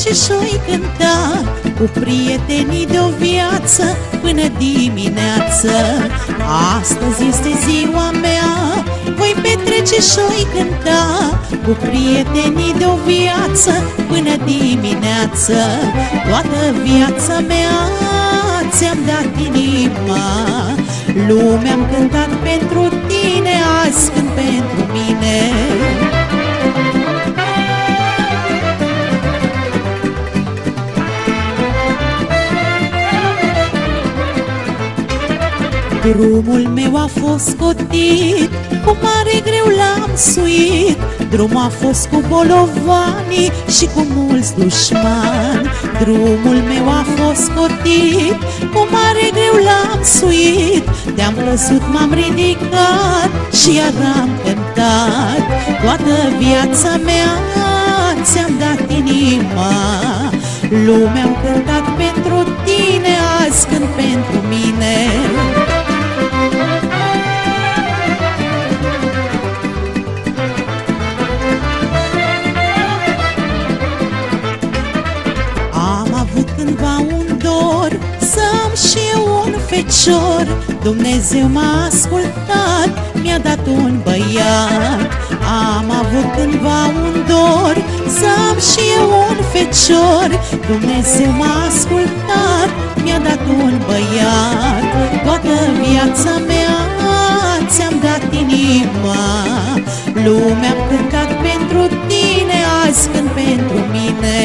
petrece și-o-i cânta cu prietenii de-o viață până dimineață. Astăzi este ziua mea, voi petrece și-o-i cânta cu prietenii de-o viață până dimineață. Toată viața mea ți-am dat inima, lumea-am cântat pentru tine, azi cânt pentru mine. Drumul meu a fost scotit, cu mare greu l-am suit. Drumul a fost cu bolovanii și cu mulți dușmani. Drumul meu a fost scotit, cu mare greu l-am suit. Te-am văzut, m-am ridicat și iar am cântat. Toată viața mea ți-am dat inima, lumea-am cântat pentru tine, azi cânt pentru mine. Să-mi și eu un fecior, Dumnezeu m-a ascultat, mi-a dat un băiat. Am avut cândva un dor, să-mi și eu un fecior, Dumnezeu m-a ascultat, mi-a dat un băiat. Toată viața mea ți-am dat inima, lumea-am cântat pentru tine, azi cânt pentru mine.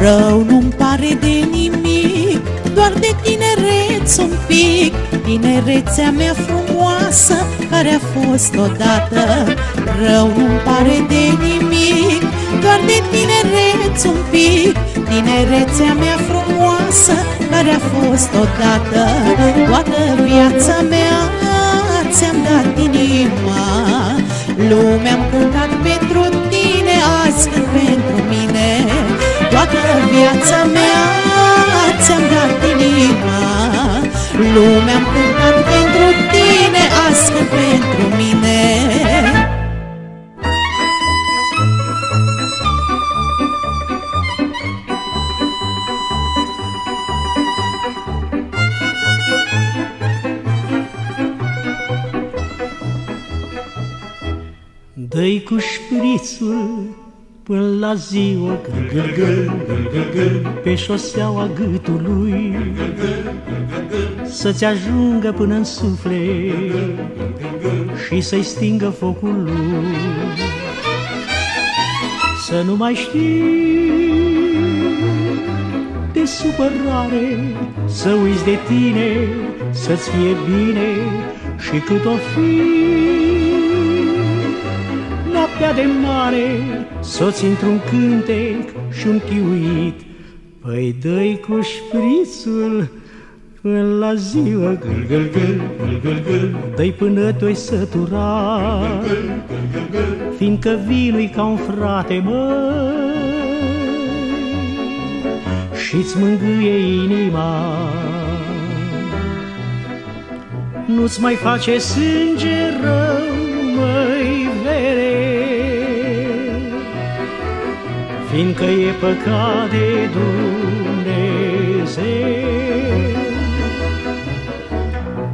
Rău nu-mi pare de nimic, doar de tinereț un pic. Tinerețea mea frumoasă, care a fost odată. Rău nu-mi pare de nimic, doar de tinereț un pic. Tinerețea mea frumoasă, care a fost odată. Toată viața mea ți-am dat inima, lumea-am cântat pentru tine, azi cânt pentru mine. Toată viața mea ți-am dat inima, lumea-am cântat pentru tine, azi cânt pentru mine. Dă-i cu șprițul până la ziua, pe șoseaua gâtului, să-ți ajungă până-n suflet și să-i stingă focul lui. Să nu mai știi de supărare, să uiți de tine, să-ți fie bine și cât o fi noaptea de mare, s-o-ți într-un cântec și un chiuit. Păi dă-i cu șprițul până la ziua, dă-i până tu-i săturat, fiindcă vinul-i ca un frate, măi, și-ți mângâie inima. Nu-ți mai face sânge rău, măi, vere, fiindcă e păcat de Dumnezeu.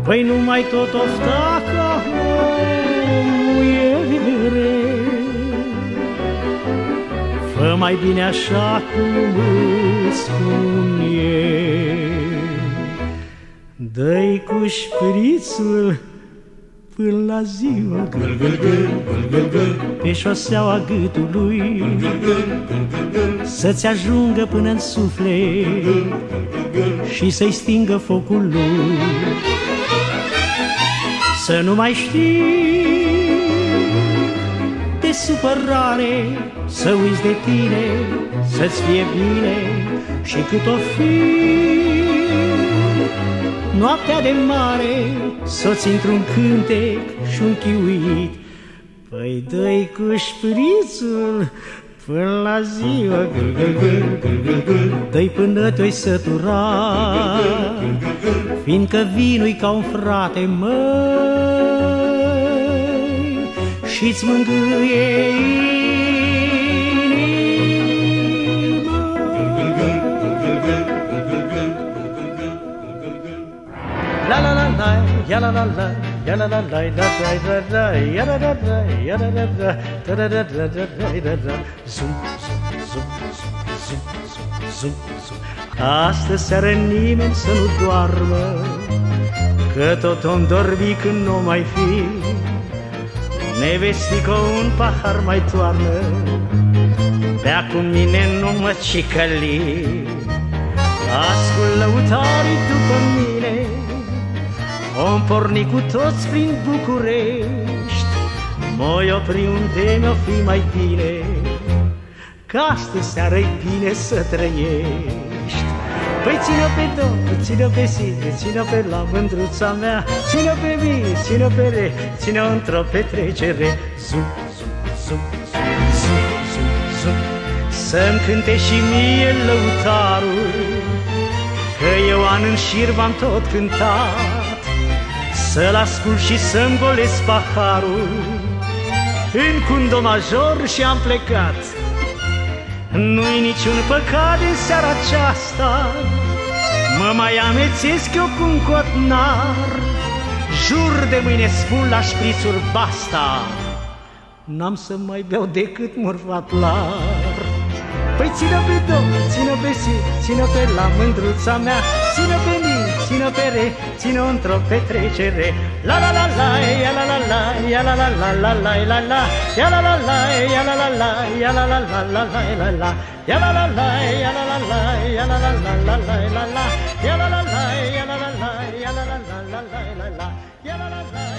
Păi nu mai tot ofta ca o muiere, fă mai bine așa cum îți spun eu. Dă-i cu șprițul până la ziua, pe șoseaua gâtului, să-ți ajungă până-n suflet și să-i stingă focul lui. Să nu mai știi de supărare, să uiți de tine, să-ți fie bine și cât o fi noaptea de mare, s-o-ți într-un cântec și un chiuit. Păi dă-i cu șprițul până la ziua, dă-i până tu-i săturat, fiindcă vinul-i ca un frate, măi, și-ți mângâie inima. La la la la, ya la la la, ya la la la, da da da, ya la la la, ya la la la, da da da da da da. Zum zum zum zum zum zum. Astă seară nimeni să nu doarmă, că tot om dormi când nu mai fi. Nevestică un pahar mai toarnă, bea cu mine nu mă cicăli. Ascult lăutarii după mine, om porni cu toți prin București. M-oi opri unde mi-o fi mai bine, că astă seară-i bine să trăiești. Păi ține-o pe Domnul, ține-o pe sine, ține-o pe la mândruța mea, ține-o pe mine, ține-o pe re, ține-o într-o petrecere. Zum, zum, zum, zum, zum, zum. Să-mi cânte și mie lăutarul, că eu an în șir v-am tot cântat. Să-l ascult și să-mi golesc paharul, în cundo major și-am plecat. Nu-i niciun păcat din seara aceasta, mă mai amețesc eu cu un cotnar. Jur de mâine spun la șprițuri basta, n-am să mai beau decât murvat clar. Păi ține pe Domnul, ține pe si, ține pe la mândruța mea, ține pe mine, ține pe re, ține-o într-o petrecere. La la la la, ya la la la, ya la la la la la la la, ya la la la, ya la la la, ya la la la la la la la, ya la la la, ya la la la, ya la la la la la la la, ya la la la, ya la la la, ya la la la la la la, ya la la la.